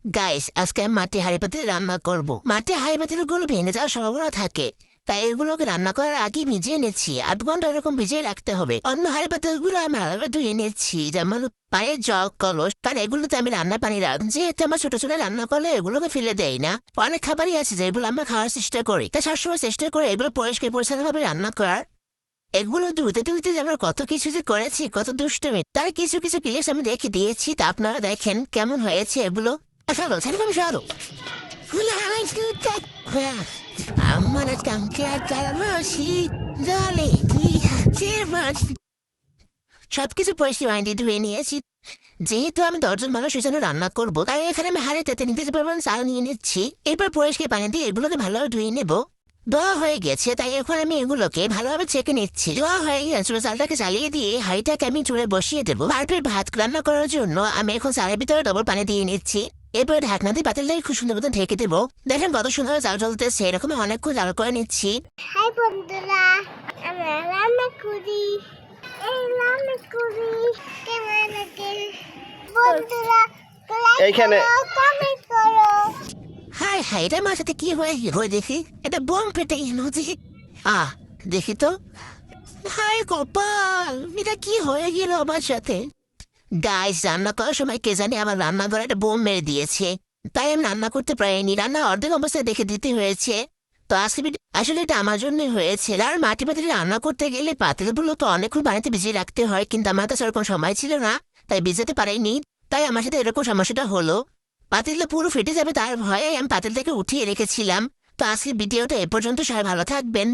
Guys, আজকে আমি মাটি হাঁড়ি পাতিল রান্না করব। মাটি হাঁড়ি পাতিলগুলো ভেঙে যাওয়ার সম্ভাবনা থাকে, তাই এগুলোকে রান্না করার আগে ভিজিয়ে নিচ্ছি। 8 ঘন্টা এরকম ভিজিয়ে রাখতে হবে। অন্য হাঁড়ি পাতিলগুলো আমি আলাদা ধুয়ে নিচ্ছি, যেমন পায়ের জগ, কলস, কারণ এগুলোতে আমি রান্না পানি রাখ, যেহেতু আমার ছোট ছোট রান্না করলে এগুলোকে ফেলে দেয় না। অনেক খাবারই আছে যেগুলো আমরা খাওয়ার চেষ্টা করি, তাই সবসময় চেষ্টা করি এগুলো পরিষ্কার পরিচ্ছন্নভাবে রান্না করার। এগুলো ধুতে ধুতে যে আমরা কত কিছু যে করেছি, কত দুষ্টুমি, তার কিছু কিছু ক্লিপস আমি রেখে দিয়েছি, তা আপনারা দেখেন কেমন হয়েছে এগুলো। সরো সেরকম সরো। আমার সবকিছু পরিষ্কার আইন দিয়ে ধুয়ে নিয়েছি। যেহেতু আমি 10 জন মানুষ জন্য রান্না করবো, তাই এখানে আমি হাড়িতে নিতে পারবেন চাল নিয়ে নিচ্ছি। এরপর পরিষ্কার পানি দিয়ে এগুলোকে ভালোভাবে ধুয়ে নেবো। ধোয়া হয়ে গেছে, তাই এখন আমি এগুলোকে ভালোভাবে ছেঁকে নিচ্ছি। ধোয়া হয়ে গেছে, চালটাকে জ্বালিয়ে দিয়ে হাঁড়িটাকে আমি চুলে বসিয়ে দেবো। তারপর ভাত রান্না করার জন্য আমি এখন চালের ভিতরে ডবল পানি দিয়ে নিচ্ছি। এরপর ঢাকনা দিয়ে পাতিলটাকে খুব সুন্দর মতো ঢেকে দেবো। দেখেন কত সুন্দর চাল চলতেছে, এরকম অনেকক্ষণ জাল করে নিচ্ছি। হাই বন্ধুরা, আমরা রান্না করি। এই রান্না করি কেমন লাগে বন্ধুরা? এইখানে কমেন্ট করো। হাই হাই, এটা আমার সাথে কি হয়ে গেল দেখি। এটা বোম ফেটে গেল যে। দেখি তো। হাই কপাল, এটা কি হয়ে গেল আমার সাথে? গাইস, রান্না করার সময় কে জানি আমার রান্নাঘরে একটা বোম মেরে দিয়েছে, তাই আমি রান্না করতে পারিনি। রান্না অর্ধেক অবস্থায় দেখে দিতে হয়েছে। তো আসলে এটা আমার জন্যই হয়েছে। আর মাটি পাতিলে রান্না করতে গেলে পাতিলগুলো তো অনেকক্ষণ পানিতে ভিজিয়ে রাখতে হয়, কিন্তু আমার তো সেরকম সময় ছিল না, তাই ভিজাতে পারিনি। তাই আমার সাথে এরকম সমস্যাটা হলো। পাতিলটা পুরো ফেটে যাবে তার ভয়ে আমি পাতিল থেকে উঠিয়ে রেখেছিলাম। তো আজকের ভিডিওটা এ পর্যন্ত, সবাই ভালো থাকবেন।